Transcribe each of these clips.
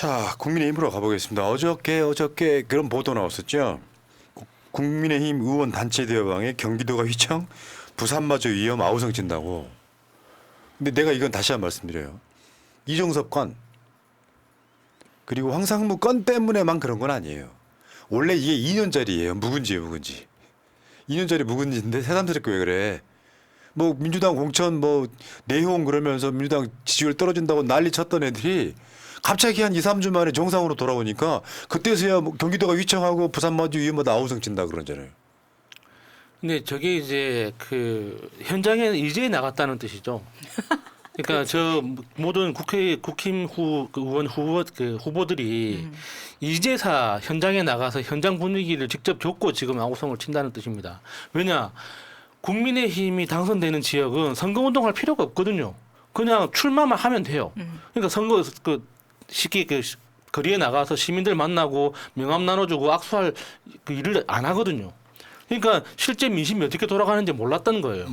자, 국민의힘으로 가보겠습니다. 어저께 그런 보도 나왔었죠. 국민의힘 의원 단체 대화방에 경기도가 휘청, 부산마저 위험 아우성 친다고. 근데 내가 이건 다시 한 번 말씀드려요. 이종섭 건 그리고 황상무 건 때문에만 그런 건 아니에요. 원래 이게 2년짜리예요. 묵은지. 2년짜리 묵은지인데 새삼스럽게 왜 그래? 뭐 민주당 공천 뭐 내용 그러면서 민주당 지지율 떨어진다고 난리 쳤던 애들이 갑자기 한 2, 3주 만에 정상으로 돌아오니까 그때서야 뭐 경기도가 휘청하고 부산마저 위험하다 아우성 친다 그러잖아요. 근데 저게 이제 그 현장에 이제 나갔다는 뜻이죠. 그러니까 저 모든 국힘 의원 후보들이 이제사 현장에 나가서 현장 분위기를 직접 겪고 지금 아우성을 친다는 뜻입니다. 왜냐? 국민의힘이 당선되는 지역은 선거운동할 필요가 없거든요. 그냥 출마만 하면 돼요. 그러니까 선거 쉽게 거리에 나가서 시민들 만나고 명함 나눠주고 악수할 그 일을 안 하거든요. 그러니까 실제 민심이 어떻게 돌아가는지 몰랐던 거예요.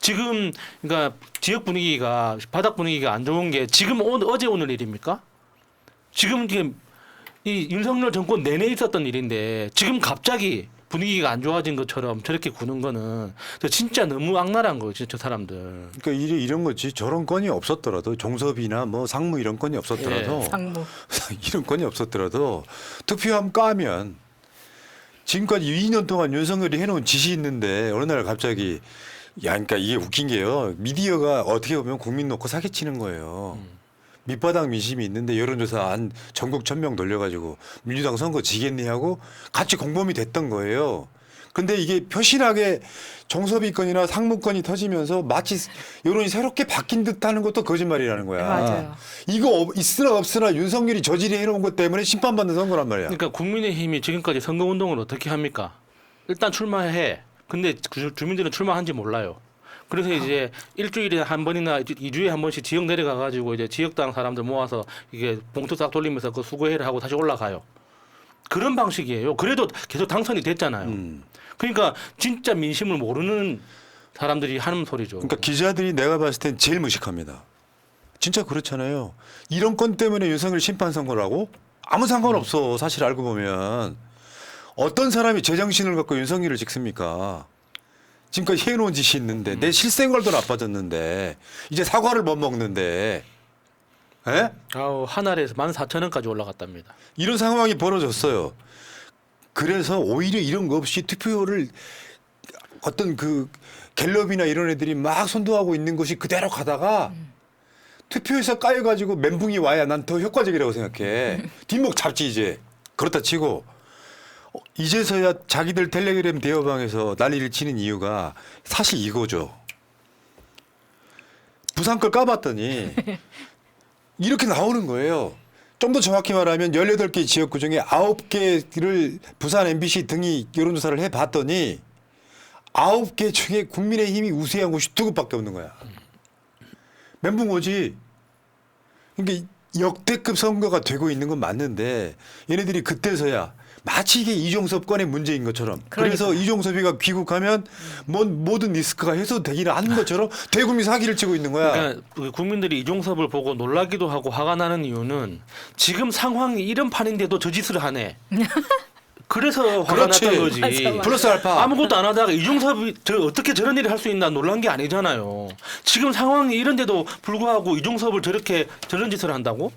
지금 그러니까 지역 분위기가 바닥 분위기가 안 좋은 게 지금 어제 오늘 일입니까? 지금 이게 이 윤석열 정권 내내 있었던 일인데 지금 갑자기 분위기가 안 좋아진 것처럼 저렇게 구는 거는 진짜 너무 악랄한 거죠, 저 사람들. 그러니까 이런 거지. 저런 건이 없었더라도 종섭이나 뭐 상무 이런 건이 없었더라도 상무. 이런 건이 없었더라도 투표함 까면 지금까지 2년 동안 윤석열이 해놓은 짓이 있는데 어느 날 갑자기 그러니까 이게 웃긴 게요. 미디어가 어떻게 보면 국민 놓고 사기치는 거예요. 밑바닥 민심이 있는데 여론조사 한 전국 1,000명 돌려가지고 민주당 선거 지겠니 하고 같이 공범이 됐던 거예요. 근데 이게 표신하게 정섭이 건이나 상무 건이 터지면서 마치 여론이 새롭게 바뀐 듯하는 것도 거짓말이라는 거야. 맞아요. 이거 있으나 없으나 윤석열이 저질이 해놓은 것 때문에 심판받는 선거란 말이야. 그러니까 국민의힘이 지금까지 선거운동을 어떻게 합니까? 일단 출마해. 근데 주민들은 출마한지 몰라요. 그래서 이제 일주일에 한 번이나 2주에 한 번씩 지역 내려가 가지고 이제 지역당 사람들 모아서 이게 봉투 싹 돌리면서 그 수고회를 하고 다시 올라가요. 그런 방식이에요. 그래도 계속 당선이 됐잖아요. 그러니까 진짜 민심을 모르는 사람들이 하는 소리죠. 그러니까 기자들이 내가 봤을 땐 제일 무식합니다. 진짜 그렇잖아요. 이런 건 때문에 윤석열 심판 선거라고? 아무 상관없어. 사실 알고 보면. 어떤 사람이 제정신을 갖고 윤석열을 찍습니까? 지금까지 해놓은 짓이 있는데 내 실생활도 나빠졌는데 이제 사과를 못 먹는데 에? 한 알에서 14,000원까지 올라갔답니다. 이런 상황이 벌어졌어요. 그래서 오히려 이런 거 없이 투표를 어떤 그 갤럽이나 이런 애들이 막 선도하고 있는 것이 그대로 가다가 투표에서 까여가지고 멘붕이 와야 난 더 효과적이라고 생각해. 뒷목 잡지 이제. 그렇다 치고 이제서야 자기들 텔레그램 대화방에서 난리를 치는 이유가 사실 이거죠. 부산 걸 까봤더니 이렇게 나오는 거예요. 좀 더 정확히 말하면 18개 지역구 중에 9개를 부산 MBC 등이 여론조사를 해봤더니 9개 중에 국민의힘이 우세한 곳이 2곳밖에 없는 거야. 멘붕 오지. 그러니까 역대급 선거가 되고 있는 건 맞는데 얘네들이 그때서야 마치 이게 이종섭 건의 문제인 것처럼 그래서 이종섭이가 귀국하면 모든 리스크가 해소되기는 하는 것처럼 대국민 사기를 치고 있는 거야. 그러니까 국민들이 이종섭을 보고 놀라기도 하고 화가 나는 이유는 지금 상황이 이런 판인데도 저 짓을 하네. 그래서 화가 그렇지. 났던 거지. 맞아. 플러스 알파. 아무것도 안 하다가 이종섭이 어떻게 저런 일을 할 수 있나 놀란 게 아니잖아요. 지금 상황이 이런데도 불구하고 이종섭을 저런 짓을 한다고?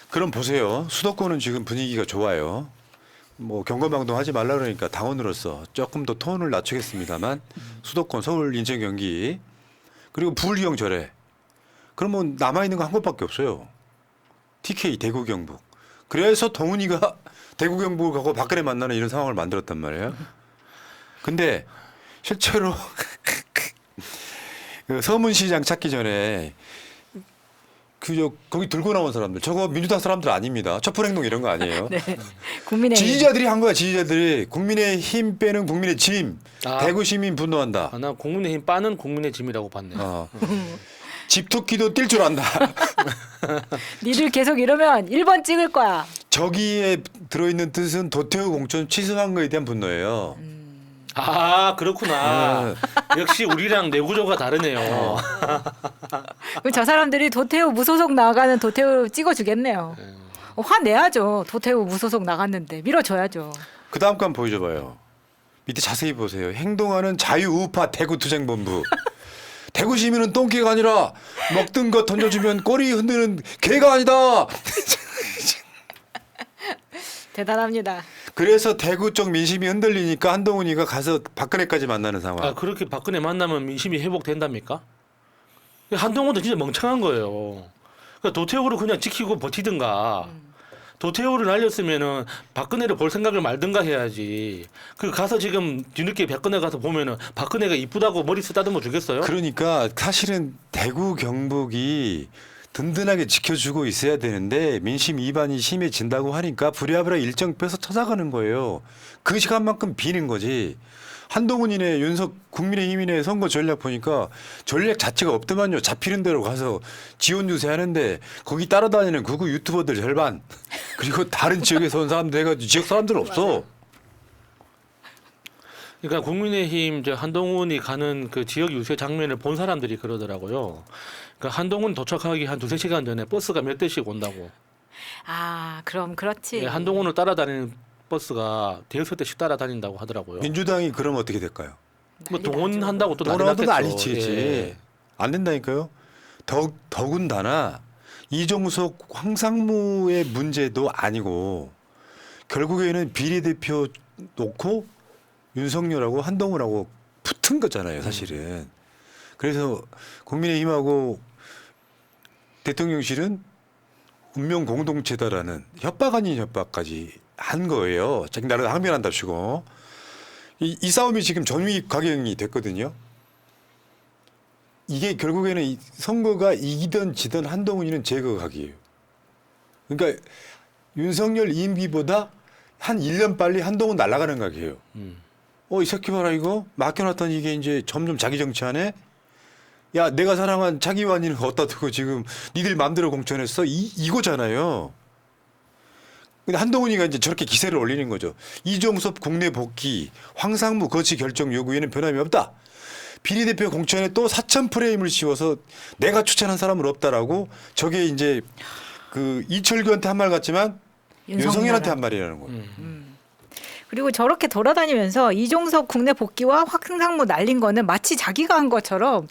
그럼 보세요. 수도권은 지금 분위기가 좋아요. 뭐 경거망동 하지 말라 그러니까 당원으로서 조금 더 톤을 낮추겠습니다만 수도권 서울 인천 경기 그리고 부울경 절에 그러면 남아있는 거 한 곳밖에 없어요. TK 대구 경북. 그래서 동훈이가 대구 경북을 가고 박근혜 만나는 이런 상황을 만들었단 말이에요. 근데 실제로 그 서문시장 찾기 전에 거기 들고 나온 사람들 저거 민주당 사람들 아닙니다. 촛불행동 이런 거 아니에요. 네. 국민의힘. 지지자들이 한 거야. 지지자들이 국민의힘 빼는 국민의 짐. 아. 대구 시민 분노한다. 나 국민의힘 빠는 국민의 짐이라고 봤네. 집토끼도 뛸 줄 안다. 니들 계속 이러면 1번 찍을 거야. 저기에 들어있는 뜻은 도태우 공천 취소한 거에 대한 분노예요. 아 그렇구나. 역시 우리랑 내구조가 다르네요. 그럼 저 사람들이 도태우 무소속 나가는 도태우 찍어주겠네요. 화내야죠. 도태우 무소속 나갔는데 밀어줘야죠. 그 다음 건 보여줘봐요. 밑에 자세히 보세요. 행동하는 자유우파 대구투쟁본부. 대구 시민은 똥개가 아니라 먹던 거 던져주면 꼬리 흔드는 개가 아니다. 대단합니다. 그래서 대구 쪽 민심이 흔들리니까 한동훈이가 가서 박근혜까지 만나는 상황. 아 그렇게 박근혜 만나면 민심이 회복된답니까? 한동훈도 진짜 멍청한 거예요. 그러니까 도태우를 그냥 지키고 버티든가. 도태우를 날렸으면은 박근혜를 볼 생각을 말든가 해야지. 그 가서 지금 뒤늦게 박근혜 가서 보면은 박근혜가 이쁘다고 머리 쓰다듬어 주겠어요? 그러니까 사실은 대구 경북이 든든하게 지켜주고 있어야 되는데 민심 이반이 심해진다고 하니까 부랴부랴 일정 빼서 찾아가는 거예요. 그 시간만큼 비는 거지. 한동훈이네 윤석 국민의힘이네 선거 전략 보니까 전략 자체가 없더만요. 잡히는 대로 가서 지원 유세하는데 거기 따라다니는 극우 유튜버들 절반 그리고 다른 지역에서 온 사람들 해가지고 지역 사람들은 없어. 그러니까 국민의힘 한동훈이 가는 그 지역 유세 장면을 본 사람들이 그러더라고요. 그러니까 한동훈 도착하기 한 2-3시간 전에 버스가 몇 대씩 온다고. 아 그럼 그렇지. 예, 한동훈을 따라다니는 버스가 대여섯 대씩 따라다닌다고 하더라고요. 민주당이 그러면 어떻게 될까요? 뭐 난리 동원한다고 또 뭐라도 난리 난리 치지. 예. 안 된다니까요. 더군다나 이종석 황상무의 문제도 아니고 결국에는 비례대표 놓고 윤석열하고 한동훈하고 붙은 거잖아요, 사실은. 그래서 국민의힘하고 대통령실은 운명 공동체다라는 협박 아닌 협박까지 한 거예요. 자기 나라를 항변한답시고. 이 싸움이 지금 전위 각영이 됐거든요. 이게 결국에는 이 선거가 이기든 지든 한동훈이는 제거각이에요. 그러니까 윤석열 임기보다 한 1년 빨리 한동훈 날아가는 각이에요. 이 새끼 봐라 이거 맡겨놨더니 이게 이제 점점 자기 정치하네. 야 내가 사랑한 차기환이는 어디다 두고 지금 니들 맘대로 공천했어 이거잖아요. 근데 한동훈이가 이제 저렇게 기세를 올리는 거죠. 이종섭 국내 복귀, 황상무 거치 결정 요구에는 변함이 없다. 비례대표 공천에 또 4천 프레임을 씌워서 내가 추천한 사람은 없다라고 저게 이제 그 이철규한테 한 말 같지만 윤석열한테 한 말이라는 거예요. 그리고 저렇게 돌아다니면서 이종석 국내 복귀와 황상무 날린 거는 마치 자기가 한 것처럼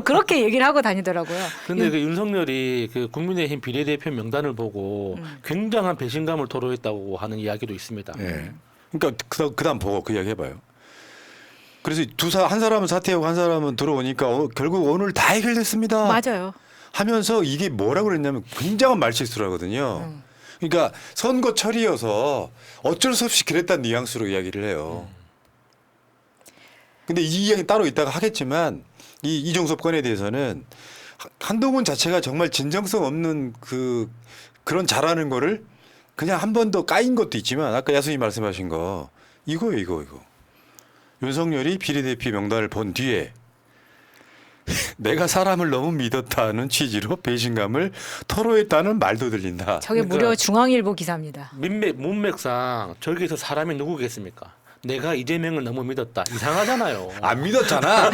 그렇게 얘기를 하고 다니더라고요. 근데 그 윤석열이 그 국민의힘 비례대표 명단을 보고 굉장한 배신감을 토로했다고 하는 이야기도 있습니다. 네. 그러니까 그다음 보고 그 이야기 해봐요. 그래서 한 사람은 사퇴하고 한 사람은 들어오니까 결국 오늘 다 해결됐습니다. 맞아요. 하면서 이게 뭐라고 그랬냐면 굉장한 말실수를 하거든요. 그러니까 선거철이어서 어쩔 수 없이 그랬다는 뉘앙스로 이야기를 해요. 근데 이 이야기 따로 있다가 하겠지만 이종섭 건에 대해서는 한동훈 자체가 정말 진정성 없는 그런 잘하는 거를 그냥 한 번 더 까인 것도 있지만 아까 야수님 말씀하신 거 이거예요 이거. 윤석열이 비례대표 명단을 본 뒤에 내가 사람을 너무 믿었다는 취지로 배신감을 토로했다는 말도 들린다. 저게 그러니까 무려 중앙일보 기사입니다. 문맥상 저기서 사람이 누구겠습니까? 내가 이재명을 너무 믿었다. 이상하잖아요. 안 믿었잖아.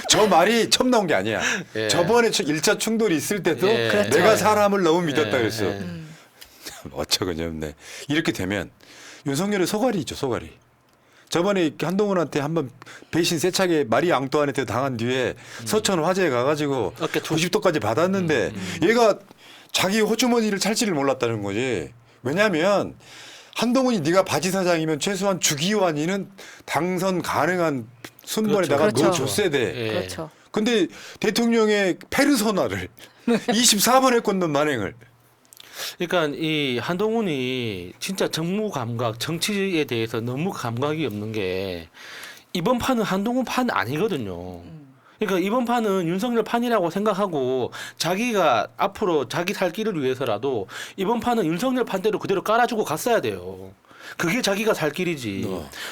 저 말이 처음 나온 게 아니야. 예. 저번에 1차 충돌이 있을 때도 예. 그렇죠. 내가 사람을 너무 믿었다 예. 그랬어. 어처구니 없네. 이렇게 되면 윤석열의 소갈이죠. 소갈이. 저번에 한동훈한테 한번 배신 세차게 마리 앙뚜아네트 당한 뒤에 서천 화재에 가가지고 어깨 90도까지 받았는데 얘가 자기 호주머니를 찰지를 몰랐다는 거지. 왜냐하면 한동훈이 네가 바지 사장이면 최소한 주기환이는 당선 가능한 순번에다가 그렇죠. 넣어줬어야 돼. 예. 그렇죠. 근데 대통령의 페르소나를 24번에 꽂는 만행을. 그러니까 이 한동훈이 진짜 정무 감각, 정치에 대해서 너무 감각이 없는 게 이번 판은 한동훈 판 아니거든요. 그러니까 이번 판은 윤석열 판이라고 생각하고 자기가 앞으로 자기 살 길을 위해서라도 이번 판은 윤석열 판대로 그대로 깔아주고 갔어야 돼요. 그게 자기가 살 길이지.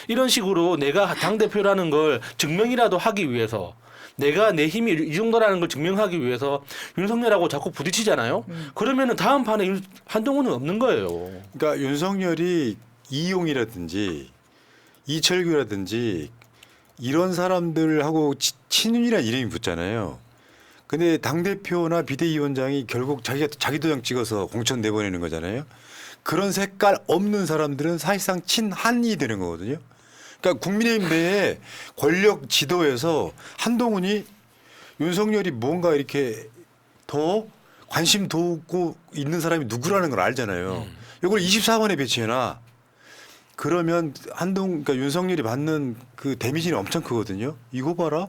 이런 식으로 내가 당대표라는 걸 증명이라도 하기 위해서 내가 내 힘이 이 정도라는 걸 증명하기 위해서 윤석열하고 자꾸 부딪히잖아요. 그러면은 다음 판에 한동훈은 없는 거예요. 그러니까 윤석열이 이용이라든지 이철규라든지 이런 사람들하고 친윤이라는 이름이 붙잖아요. 근데 당 대표나 비대위원장이 결국 자기 도장 찍어서 공천 내보내는 거잖아요. 그런 색깔 없는 사람들은 사실상 친한이 되는 거거든요. 그러니까 국민의힘 내에 권력 지도에서 한동훈이 윤석열이 뭔가 이렇게 더 관심 두고 있는 사람이 누구라는 걸 알잖아요. 이걸 24번에 배치해놔. 그러면 그러니까 윤석열이 받는 그 데미지는 엄청 크거든요. 이거 봐라.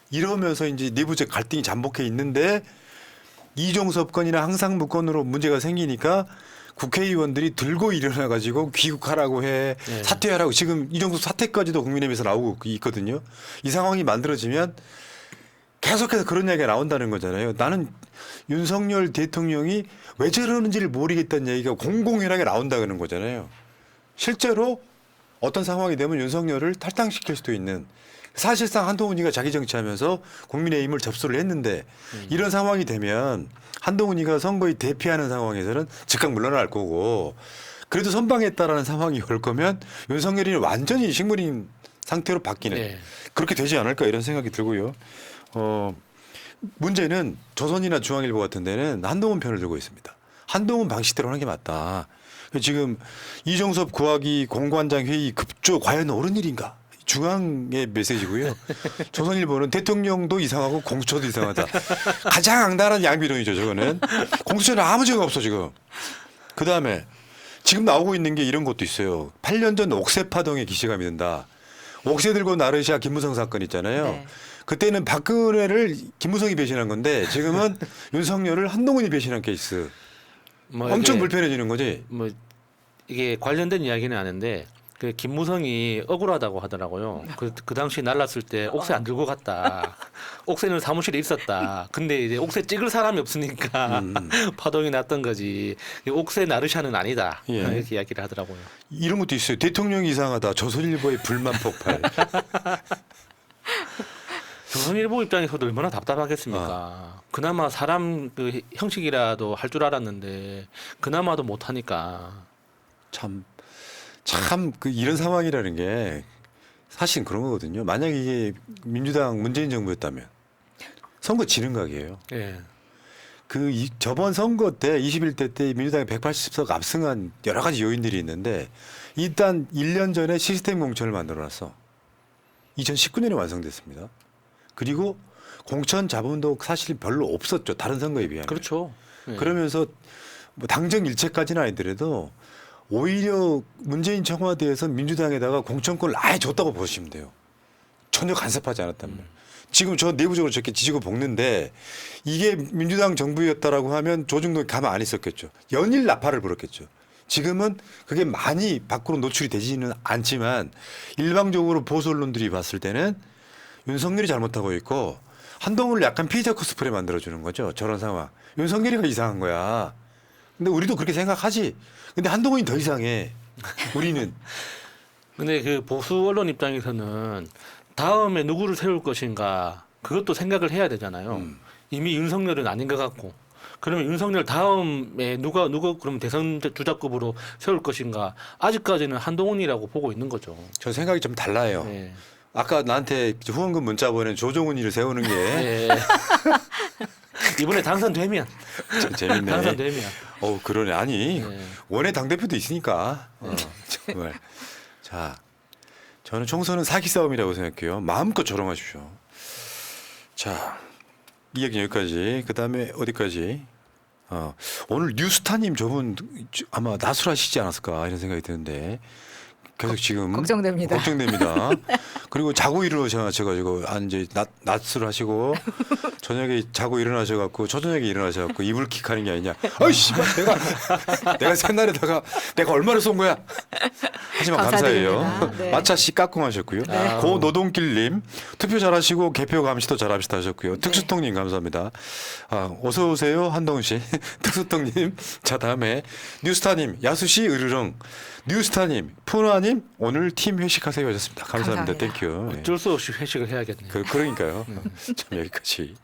이러면서 이제 내부적 갈등이 잠복해 있는데 이종섭 건이나 항상무 건으로 문제가 생기니까 국회의원들이 들고 일어나 가지고 귀국하라고 해, 네. 사퇴하라고. 지금 이종섭 사퇴까지도 국민의힘에서 나오고 있거든요. 이 상황이 만들어지면 계속해서 그런 이야기가 나온다는 거잖아요. 나는 윤석열 대통령이 왜 저러는지를 모르겠다는 얘기가 공공연하게 나온다는 거잖아요. 실제로 어떤 상황이 되면 윤석열을 탈당시킬 수도 있는, 사실상 한동훈이가 자기 정치하면서 국민의힘을 접수를 했는데 이런 상황이 되면 한동훈이가 선거에 대피하는 상황에서는 즉각 물러날 거고, 그래도 선방했다라는 상황이 올 거면 윤석열이 완전히 식물인 상태로 바뀌는, 네. 그렇게 되지 않을까 이런 생각이 들고요. 문제는 조선이나 중앙일보 같은 데는 한동훈 편을 들고 있습니다. 한동훈 방식대로 하는 게 맞다. 지금 이종섭 구하기 공관장 회의 급조 과연 옳은 일인가? 중앙의 메시지고요. 조선일보는 대통령도 이상하고 공수처도 이상하다. 가장 악랄한 양비론이죠. 저거는. 공수처는 아무 죄가 없어 지금. 그다음에 지금 나오고 있는 게 이런 것도 있어요. 8년 전 옥새 파동에 기시감이 든다. 옥새 들고 나르시아 김무성 사건 있잖아요. 네. 그때는 박근혜를 김무성이 배신한 건데 지금은 윤석열을 한동훈이 배신한 케이스. 뭐 엄청 이게 불편해지는 거지. 뭐 이게 관련된 이야기는 아닌데 그 김무성이 억울하다고 하더라고요. 그 당시 날랐을 때 옥새 안 들고 갔다. 옥새는 사무실에 있었다. 근데 이제 옥새 찍을 사람이 없으니까 파동이 났던 거지. 옥새 나르샤는 아니다. 예. 이렇게 이야기를 하더라고요. 이런 것도 있어요. 대통령이 이상하다. 조선일보의 불만 폭발. 조선일보 입장에서도 얼마나 답답하겠습니까. 그나마 사람 그 형식이라도 할 줄 알았는데 그나마도 못 하니까. 참 그 이런 상황이라는 게 사실 그런 거거든요. 만약 이게 민주당 문재인 정부였다면 선거 지는 각이에요. 예. 저번 선거 때 21대 때 민주당이 180석 압승한 여러 가지 요인들이 있는데 일단 1년 전에 시스템 공천을 만들어놨어. 2019년에 완성됐습니다. 그리고 공천 자본도 사실 별로 없었죠. 다른 선거에 비하면. 그렇죠. 예. 그러면서 뭐 당정 일체까지는 아니더라도 오히려 문재인 청와대에서 민주당에다가 공천권을 아예 줬다고 보시면 돼요. 전혀 간섭하지 않았단 말이에요. 지금 저 내부적으로 저렇게 지지고 볶는데 이게 민주당 정부였다라고 하면 조중동이 가만 안 있었겠죠. 연일 나팔을 불었겠죠. 지금은 그게 많이 밖으로 노출이 되지는 않지만 일방적으로 보수 언론들이 봤을 때는 윤석열이 잘못하고 있고 한동훈을 약간 피의자 코스프레 만들어주는 거죠. 저런 상황. 윤석열이가 이상한 거야. 근데 우리도 그렇게 생각하지. 근데 한동훈이 더 이상해. 우리는. 근데 그 보수 언론 입장에서는 다음에 누구를 세울 것인가 그것도 생각을 해야 되잖아요. 이미 윤석열은 아닌 것 같고. 그러면 윤석열 다음에 누가 그러면 대선 주자급으로 세울 것인가 아직까지는 한동훈이라고 보고 있는 거죠. 저 생각이 좀 달라요. 네. 아까 나한테 후원금 문자 보낸 조정훈이를 세우는 게 네. 이번에 당선되면 참 재밌네. 당선되면 그러네. 아니 네. 원외 당대표도 있으니까 정말. 자, 저는 총선은 사기 싸움이라고 생각해요. 마음껏 조롱하십시오. 자, 이 얘기 여기까지. 그다음에 어디까지? 오늘 뉴스타님 저분 아마 나술하시지 않았을까 이런 생각이 드는데 계속 지금 걱정됩니다. 걱정됩니다. 그리고 자고 일어나셔가지고 이제 낮술 하시고 저녁에 자고 일어나셔갖고 초저녁에 일어나셔갖고 이불킥하는 게 아니냐. 아이씨, 내가 새날에다가 내가 얼마를 쏜 거야. 하지만 감사해요. 감사드립니다. 네. 마차 씨 까꿍하셨고요. 네. 고 노동길님 투표 잘하시고 개표 감시도 잘합시다 하셨고요. 특수통님 감사합니다. 어서 오세요 한동훈 씨. 특수통님. 자, 다음에 뉴스타님 야수씨 으르렁. 뉴스타님 푸나님 오늘 팀 회식하세요 하셨습니다. 감사합니다. 감사합니다. 땡큐. 네. 어쩔 수 없이 회식을 해야겠네요. 그러니까요. 참 여기까지.